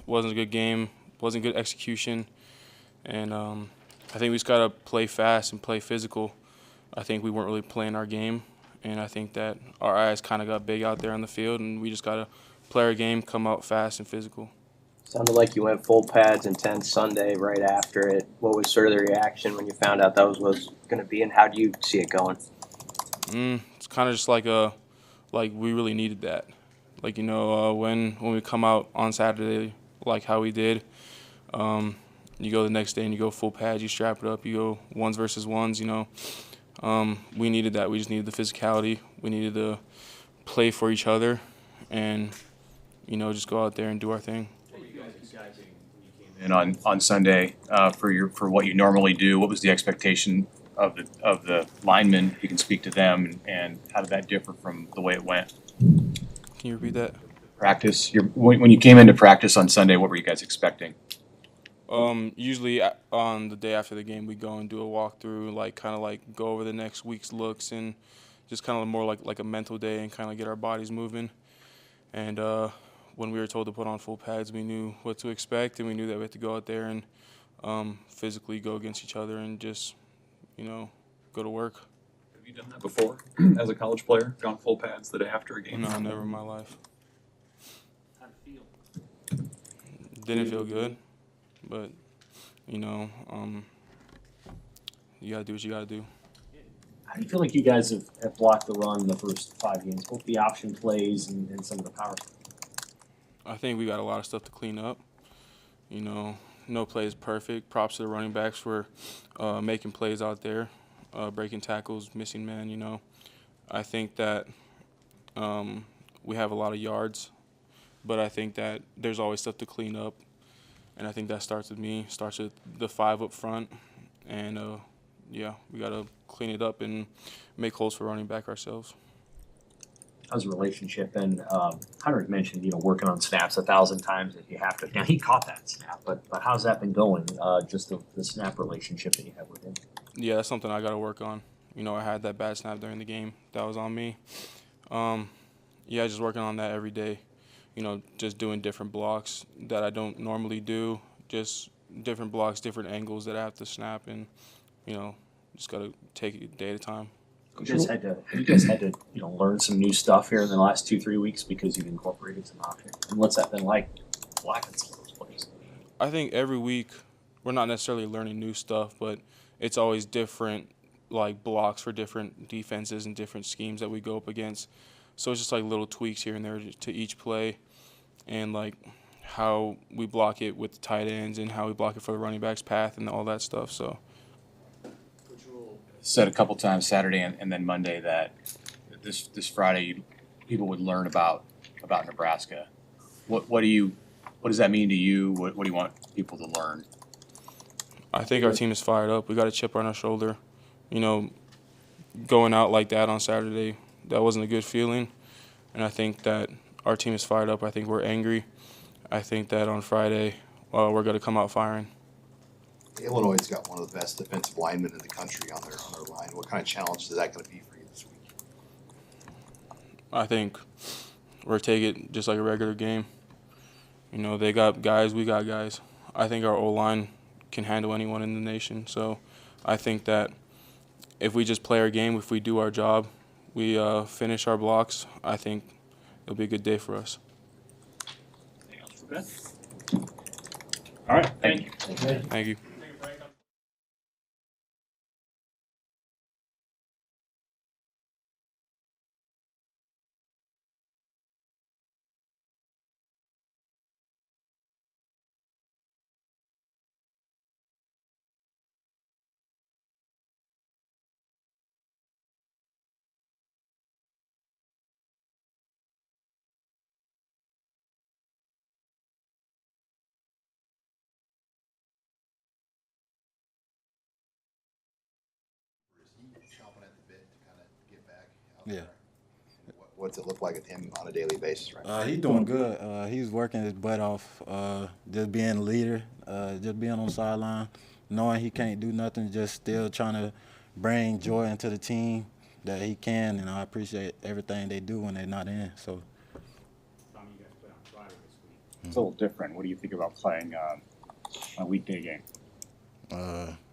Wasn't a good game, wasn't good execution, and I think we just gotta play fast and play physical. I think we weren't really playing our game, and I think that our eyes kind of got big out there on the field, and we just gotta play our game, come out fast and physical. Sounded like you went full pads intense Sunday right after it. What was sort of the reaction when you found out that was going to be, and how do you see it going? It's kind of just like we really needed that. Like when we come out on Saturday, like how we did, you go the next day and you go full pads, you strap it up, you go ones versus ones. We needed that. We just needed the physicality. We needed to play for each other, and just go out there and do our thing. And on Sunday for what you normally do, what was the expectation of the linemen? If you can speak to them, and how did that differ from the way it went? Can you repeat that? Practice. When you came into practice on Sunday, what were you guys expecting? Usually on the day after the game, we go and do a walkthrough, kind of go over the next week's looks and just kind of more like a mental day and kind of get our bodies moving. And when we were told to put on full pads, we knew what to expect, and we knew that we had to go out there and physically go against each other and just, go to work. Have you done that before as a college player? Gone full pads the day after a game? No, never in my life. How'd it feel? Didn't feel good, but, you got to do what you got to do. How do you feel like you guys have blocked the run the first 5 games, both the option plays and some of the power? I think we got a lot of stuff to clean up. No play is perfect. Props to the running backs for making plays out there, breaking tackles, missing men. I think that we have a lot of yards, but I think that there's always stuff to clean up, and I think that starts with me, starts with the 5 up front, and we got to clean it up and make holes for running back ourselves. How's the relationship? And Heinrich mentioned, working on snaps 1,000 times if you have to. Now, he caught that snap, but how's that been going, just the snap relationship that you have with him? Yeah, that's something I got to work on. I had that bad snap during the game. That was on me. Just working on that every day. Just doing different blocks that I don't normally do, just different blocks, different angles that I have to snap, and, just got to take it day at a time. You guys had to learn some new stuff here in the last 2-3 weeks because you've incorporated some options. And what's that been like, blocking some of those plays? I think every week we're not necessarily learning new stuff, but it's always different, blocks for different defenses and different schemes that we go up against. So it's just little tweaks here and there to each play, and how we block it with the tight ends and how we block it for the running back's path and all that stuff. So. Said a couple times Saturday and then Monday that this Friday people would learn about Nebraska. What does that mean to you? What do you want people to learn? I think our team is fired up. We got a chip on our shoulder. Going out like that on Saturday, that wasn't a good feeling. And I think that our team is fired up. I think we're angry. I think that on Friday we're going to come out firing. Illinois has got one of the best defensive linemen in the country on their line. What kind of challenge is that going to be for you this week? I think we're taking it just like a regular game. They got guys, we got guys. I think our O-line can handle anyone in the nation. So I think that if we just play our game, if we do our job, we finish our blocks, I think it'll be a good day for us. Anything else for Ben? All right, thank you. Thank you. Chomping at the bit to kind of get back out Yeah. there. What's it look like with him on a daily basis right now? He's doing good. He's working his butt off, just being a leader, just being on the sideline, knowing he can't do nothing, just still trying to bring joy into the team that he can, and I appreciate everything they do when they're not in. So. You guys played on Friday. It's a little different. What do you think about playing a weekday game?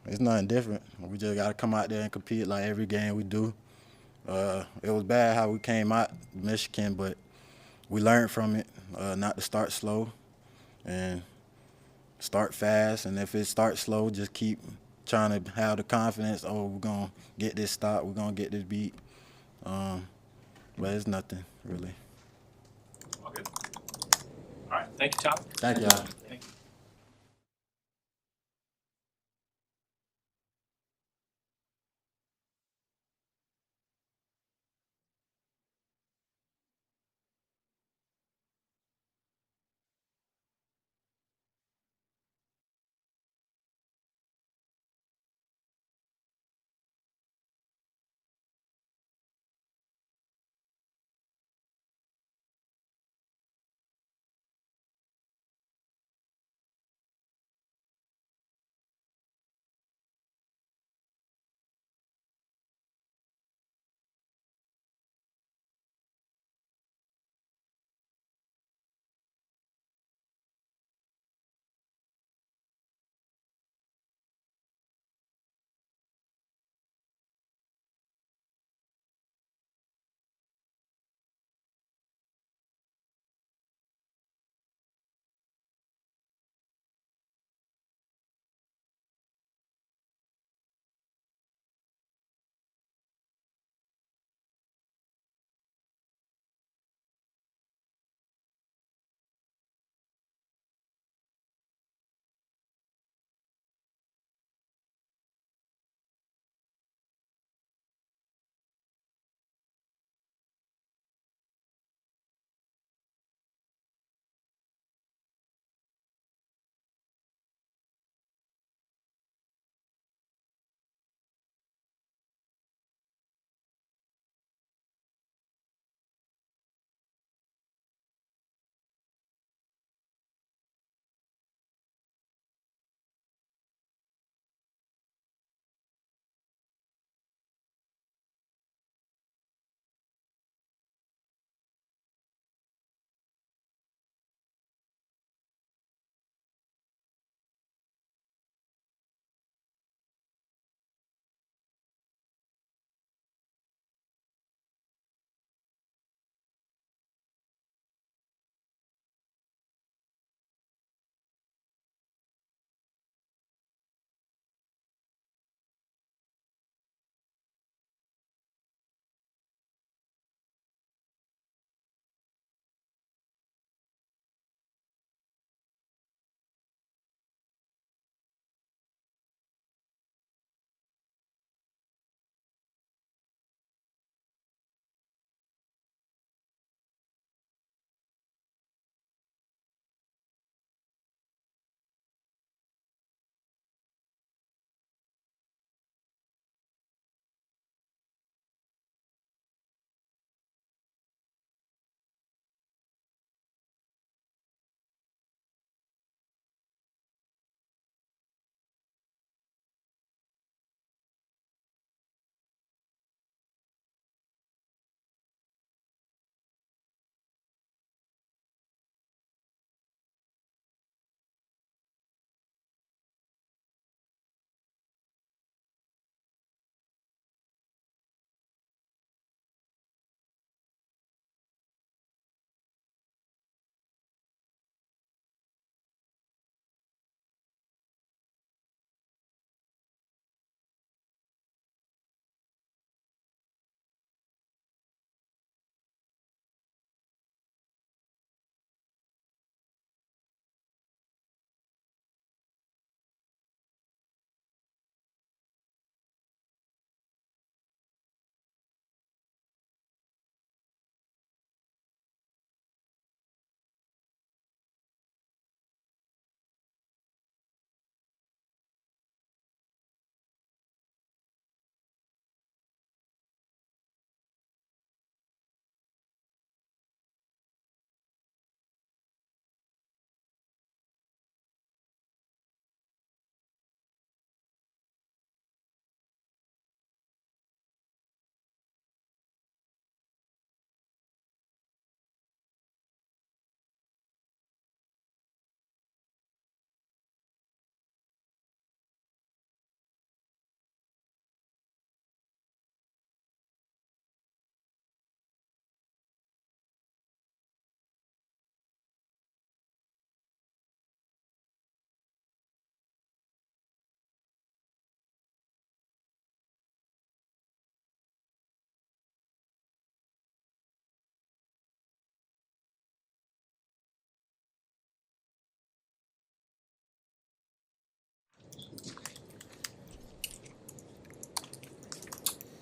It's nothing different. We just got to come out there and compete like every game we do. It was bad how we came out Michigan, but we learned from it not to start slow and start fast. And if it starts slow, just keep trying to have the confidence, oh, we're going to get this stop, we're going to get this beat. But it's nothing, really. Okay. All right, thank you, Tom. Thank y'all. Thank you.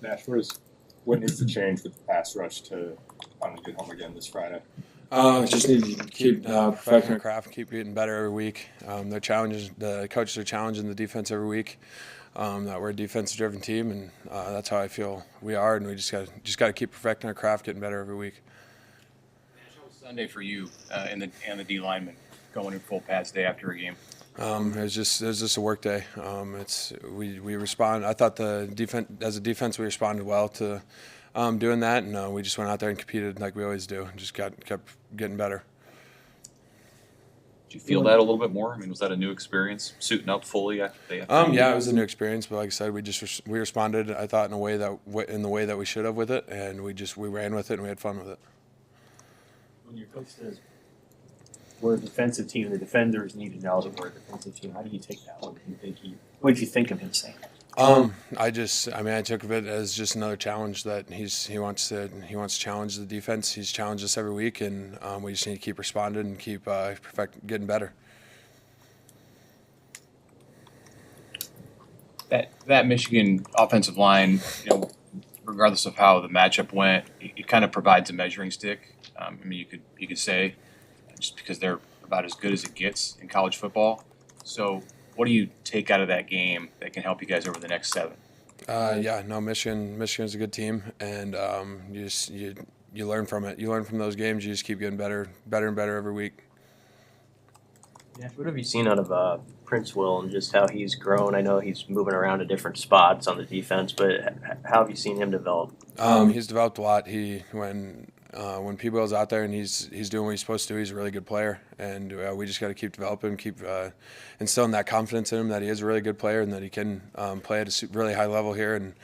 Nash, what needs to change with the pass rush to finally get home again this Friday? Just need to keep perfecting our craft, keep getting better every week. The coaches are challenging the defense every week. That we're a defense-driven team, and that's how I feel we are. And we just got to keep perfecting our craft, getting better every week. How was Sunday for you and the D lineman going in full pads day after a game? It was just a work day. We respond. I thought as a defense we responded well to doing that, and we just went out there and competed like we always do, and just kept getting better. Did you feel that a little bit more? I mean, was that a new experience, suiting up fully after day? Yeah, it was a new experience, but like I said, we responded. I thought in the way that we should have with it, and we ran with it and we had fun with it. When your coach says we're a defensive team, the defenders need to know that we're a defensive team. How do you take that? What did you think of him saying that? I took it as just another challenge that he wants to challenge the defense. He's challenged us every week, and we just need to keep responding and keep getting better. That Michigan offensive line, regardless of how the matchup went, it kind of provides a measuring stick. You could say, just because they're about as good as it gets in college football. So, what do you take out of that game that can help you guys over the next 7? Michigan's a good team, and you learn from it. You learn from those games. You just keep getting better and better every week. Yeah, what have you seen out of Prince Will and just how he's grown? I know he's moving around to different spots on the defense, but how have you seen him develop? He's developed a lot. When P-Bill's out there and he's doing what he's supposed to do, he's a really good player, and we just got to keep developing, keep instilling that confidence in him that he is a really good player and that he can play at a really high level here. And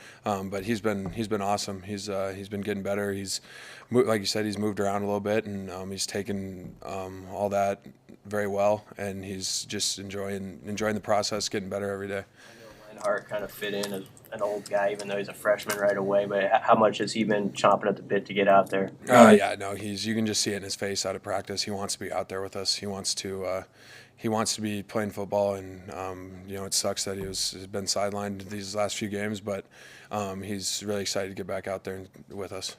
but he's been awesome. He's been getting better. Like you said, he's moved around a little bit, and he's taken all that very well, and he's just enjoying the process, getting better every day. Hart kind of fit in as an old guy, even though he's a freshman right away. But how much has he been chomping at the bit to get out there? You can just see it in his face out of practice. He wants to be out there with us. He wants to be playing football, and it sucks that he's been sidelined these last few games, but he's really excited to get back out there with us.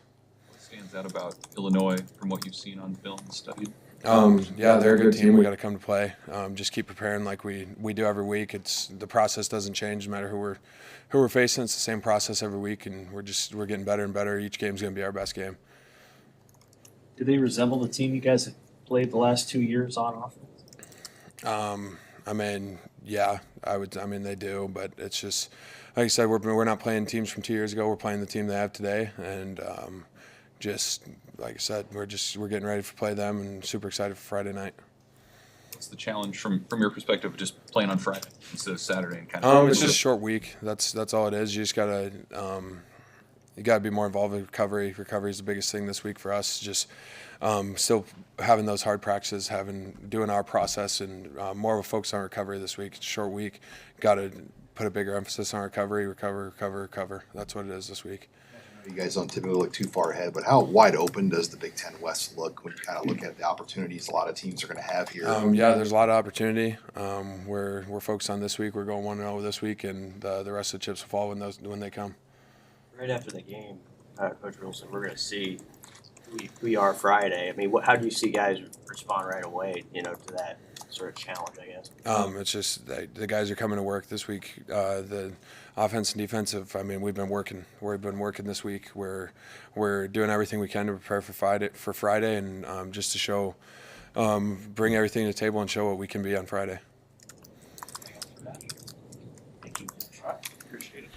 What stands out about Illinois from what you've seen on film and studied? They're a good team. We got to come to play. Just keep preparing like we do every week. The process doesn't change no matter who we're facing. It's the same process every week, and we're getting better and better. Each game's going to be our best game. Do they resemble the team you guys have played the last 2 years on offense? They do, but it's just like I said, we're not playing teams from 2 years ago. We're playing the team they have today, and just like I said, we're getting ready to play them, and super excited for Friday night. What's the challenge from your perspective of just playing on Friday instead of Saturday and kind of? It's just a short week. That's all it is. You just gotta be more involved in recovery. Recovery is the biggest thing this week for us. Just still having those hard practices, doing our process, and more of a focus on recovery this week. It's a short week. Got to put a bigger emphasis on recover. That's what it is this week. You guys don't typically look too far ahead, but how wide open does the Big Ten West look when you kind of look at the opportunities a lot of teams are going to have here? There's a lot of opportunity. We're focused on this week. We're going 1-0 this week, and the rest of the chips will fall when they come. Right after the game, Coach Wilson, we're going to see we are Friday. I mean, how do you see guys respond right away, to that sort of challenge, I guess? It's just the guys are coming to work this week. The offense and defensive, we've been working. We've been working this week. We're doing everything we can to prepare for Friday, and just to show, bring everything to the table and show what we can be on Friday. Thank you. Appreciate it.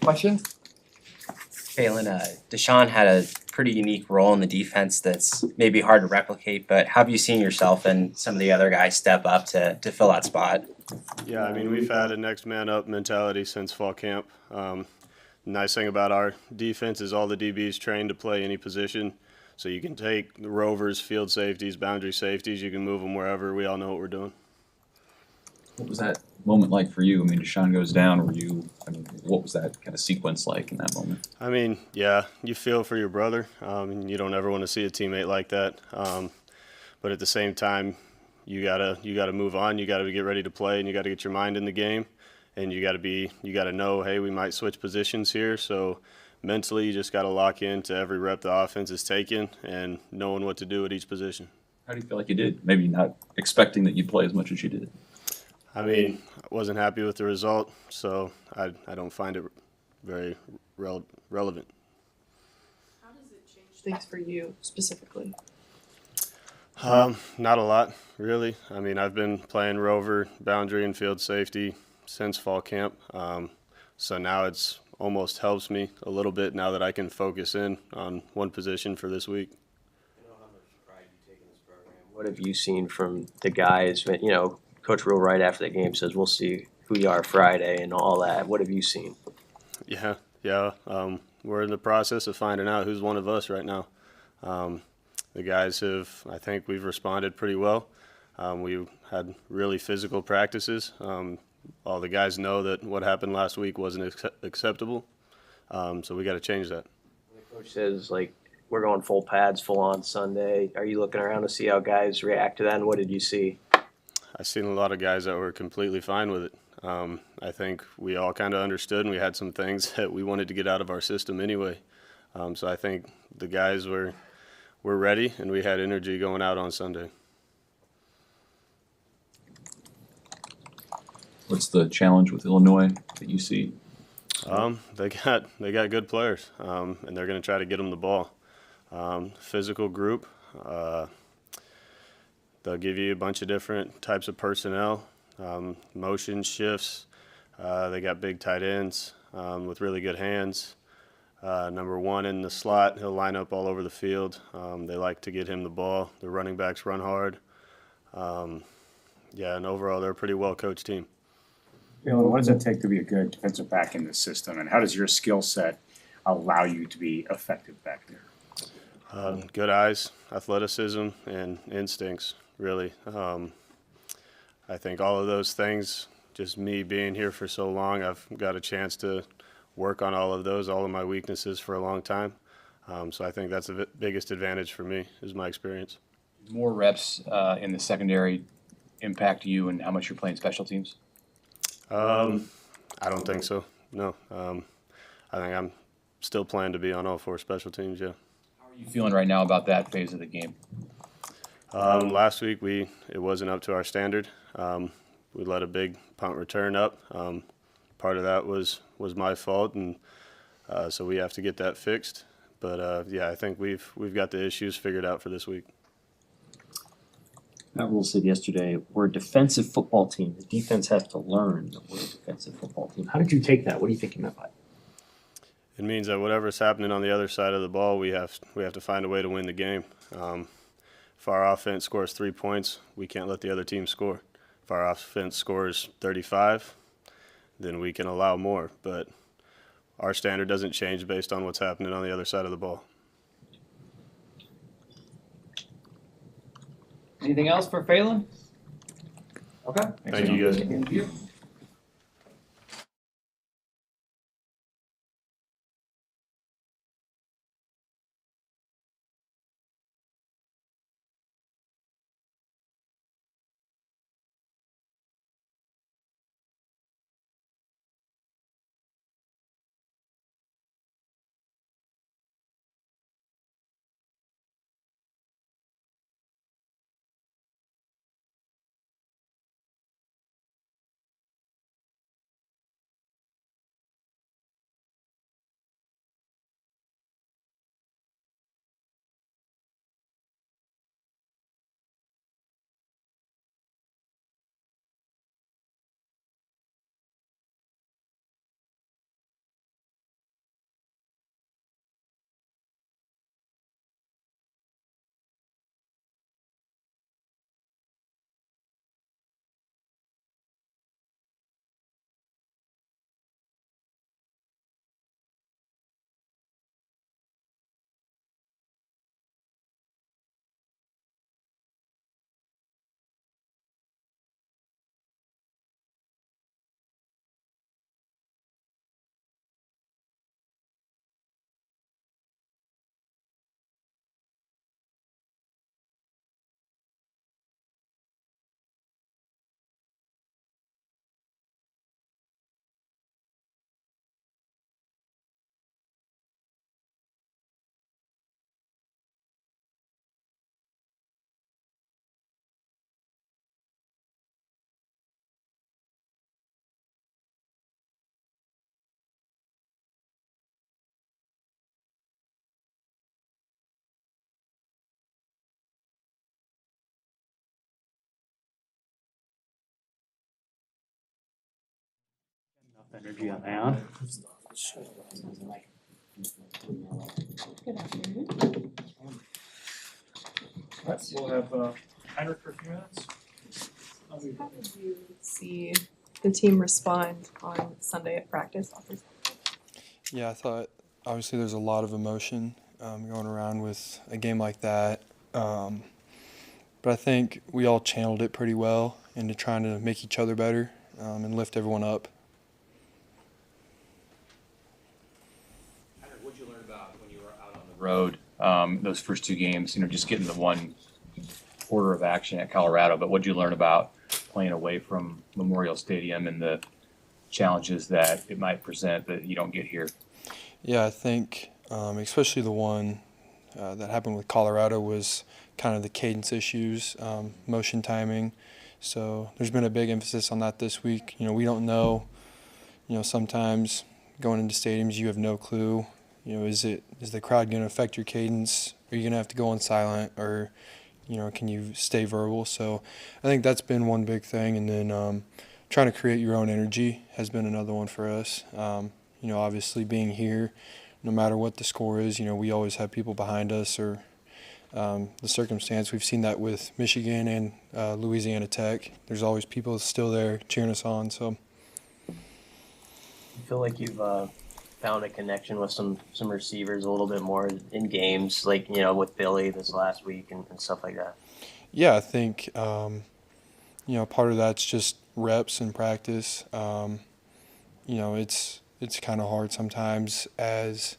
Questions? Phelan, Deshaun had a pretty unique role in the defense that's maybe hard to replicate, but how have you seen yourself and some of the other guys step up to fill that spot? Yeah, I mean, we've had a next man up mentality since fall camp. Nice thing about our defense is all the DBs trained to play any position. So you can take the rovers, field safeties, boundary safeties, you can move them wherever. We all know what we're doing. What was that moment like for you? I mean, Deshaun goes down. What was that kind of sequence like in that moment? I mean, yeah, you feel for your brother. You don't ever want to see a teammate like that. But at the same time, you gotta move on. You gotta get ready to play, and you gotta get your mind in the game. And you gotta know, hey, we might switch positions here. So mentally, you just gotta lock into every rep the offense is taking and knowing what to do at each position. How do you feel like you did? Maybe not expecting that you'd play as much as you did. I mean, I wasn't happy with the result, so I don't find it very relevant. How does it change things for you specifically? Not a lot, really. I mean, I've been playing rover, boundary, and field safety since fall camp, so now it's almost helps me a little bit now that I can focus in on one position for this week. I know how much pride you take in this program. What have you seen from the guys? You know, Coach Rule right after the game says, "We'll see who you are Friday," and all that. What have you seen? Yeah. We're in the process of finding out who's one of us right now. The guys I think we've responded pretty well. We've had really physical practices. All the guys know that what happened last week wasn't acceptable, so we got to change that. The coach says, like, we're going full pads, full on Sunday. Are you looking around to see how guys react to that, and what did you see? I've seen a lot of guys that were completely fine with it. I think we all kind of understood, and we had some things that we wanted to get out of our system anyway. So I think the guys were ready, and we had energy going out on Sunday. What's the challenge with Illinois that you see? They got good players, and they're going to try to get them the ball. Physical group. They'll give you a bunch of different types of personnel, motion shifts. They got big tight ends with really good hands. Number one in the slot, he'll line up all over the field. They like to get him the ball. The running backs run hard. And overall, they're a pretty well-coached team. What does it take to be a good defensive back in this system, and how does your skill set allow you to be effective back there? Good eyes, athleticism, and instincts, really. I think all of those things, just me being here for so long, I've got a chance to work on all of those, all of my weaknesses for a long time. So I think that's the biggest advantage for me is my experience. More reps in the secondary impact you and how much you're playing special teams? I don't think so, no. I think I'm still planning to be on all four special teams, yeah. How are you feeling right now about that phase of the game? Last week it wasn't up to our standard. We let a big punt return up. Part of that was my fault, and so we have to get that fixed. But I think we've got the issues figured out for this week. Matt Rule said yesterday, we're a defensive football team. The defense has to learn that we're a defensive football team. How did you take that? What do you think he meant by it? It means that whatever's happening on the other side of the ball, we have to find a way to win the game. If our offense scores 3 points, we can't let the other team score. If our offense scores 35, then we can allow more. But our standard doesn't change based on what's happening on the other side of the ball. Anything else for Phelan? Okay. Thank you, guys. Thank you. Energy on that. Good afternoon. We'll have Heinrich for a few minutes. How did you see the team respond on Sunday at practice? Yeah, I thought obviously there's a lot of emotion going around with a game like that. But I think we all channeled it pretty well into trying to make each other better and lift everyone up. What did you learn about when you were out on the road, those first two games, just getting the one order of action at Colorado, but what did you learn about playing away from Memorial Stadium and the challenges that it might present that you don't get here? Yeah, I think especially the one that happened with Colorado was kind of the cadence issues, motion timing. So there's been a big emphasis on that this week. We don't know, sometimes going into stadiums you have no clue. Is the crowd going to affect your cadence? Are you going to have to go on silent, or can you stay verbal? So I think that's been one big thing. And then trying to create your own energy has been another one for us. Obviously being here, no matter what the score is, we always have people behind us or the circumstance. We've seen that with Michigan and Louisiana Tech. There's always people still there cheering us on. So You feel like you've found a connection with some receivers a little bit more in games, like, with Billy this last week and stuff like that? Yeah, I think, part of that's just reps and practice. It's kind of hard sometimes as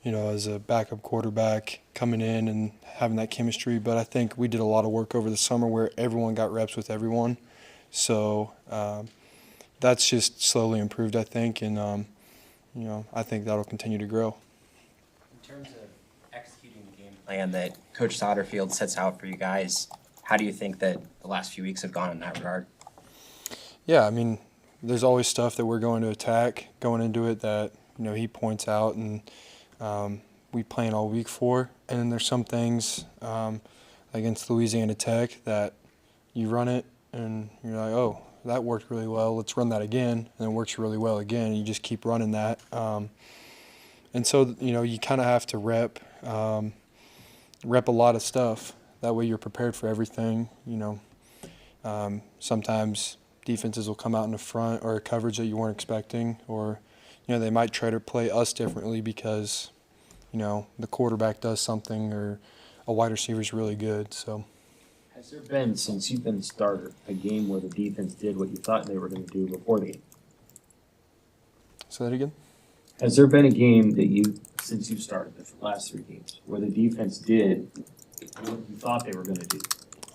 a backup quarterback coming in and having that chemistry. But I think we did a lot of work over the summer where everyone got reps with everyone. So that's just slowly improved, I think. And, I think that'll continue to grow. In terms of executing the game plan that Coach Satterfield sets out for you guys, how do you think that the last few weeks have gone in that regard? Yeah, there's always stuff that we're going to attack going into it that he points out and we plan all week for. And then there's some things against Louisiana Tech that you run it and you're like, oh, that worked really well, let's run that again, and it works really well again, and you just keep running that. And so you kind of have to rep a lot of stuff. That way you're prepared for everything. Sometimes defenses will come out in the front or a coverage that you weren't expecting, or they might try to play us differently because the quarterback does something or a wide receiver is really good. So Has there been, since you've been the starter, a game where the defense did what you thought they were going to do before the game? Say that again? Has there been a game that since you started the last three games, where the defense did what you thought they were going to do?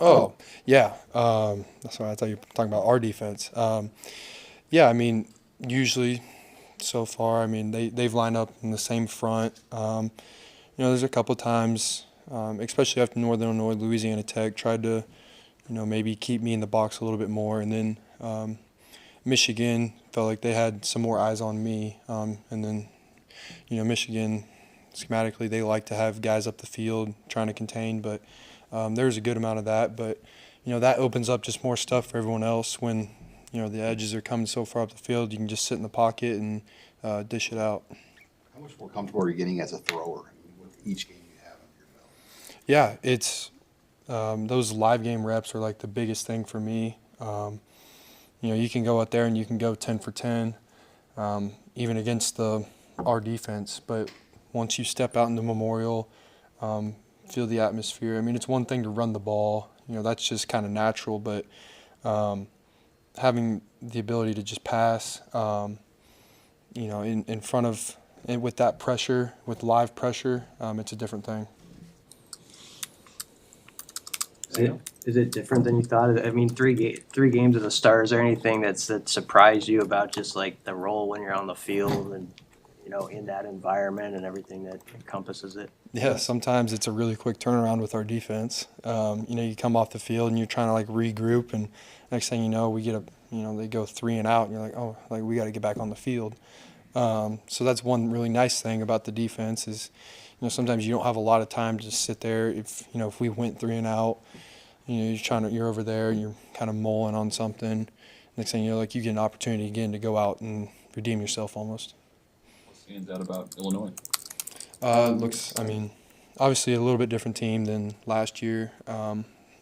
Oh, yeah. That's why I thought you were talking about our defense. Yeah, usually so far, they've lined up in the same front. There's a couple times, especially after Northern Illinois, Louisiana Tech tried to, maybe keep me in the box a little bit more. And then Michigan felt like they had some more eyes on me. And then, Michigan, schematically, they like to have guys up the field trying to contain, but there's a good amount of that. But, that opens up just more stuff for everyone else when, the edges are coming so far up the field. You can just sit in the pocket and dish it out. How much more comfortable are you getting as a thrower with each game you have under your belt? Yeah, it's those live game reps are like the biggest thing for me. You can go out there and you can go 10 for 10, even against our defense. But once you step out into Memorial, feel the atmosphere. It's one thing to run the ball. That's just kind of natural. But having the ability to just pass, in front of, and with that pressure, with live pressure, it's a different thing. Is it different than you thought? Three games as a start. Is there anything that surprised you about just like the role when you're on the field and in that environment and everything that encompasses it? Yeah, sometimes it's a really quick turnaround with our defense. You come off the field and you're trying to like regroup, and next thing you know, we get they go 3 and out, and you're like, oh, like we got to get back on the field. So that's one really nice thing about the defense is, sometimes you don't have a lot of time to just sit there. If we went 3 and out, you're over there and you're kind of mulling on something. Next thing you know, like you get an opportunity again to go out and redeem yourself almost. What stands out about Illinois? Looks, I mean, obviously a little bit different team than last year.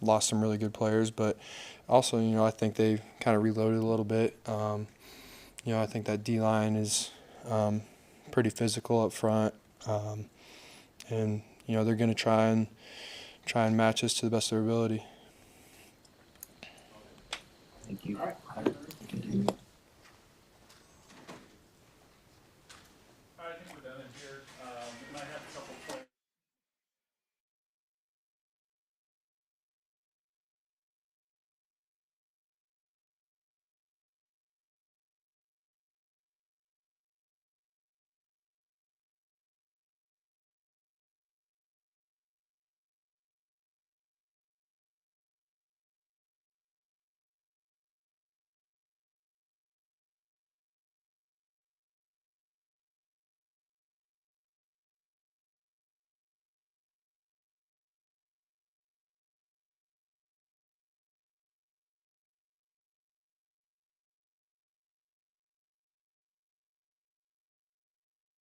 Lost some really good players, but also, you know, I think they kind of reloaded a little bit. You know, I think that D-line is pretty physical up front, and you know they're going to try and match us to the best of their ability. Thank you. All right.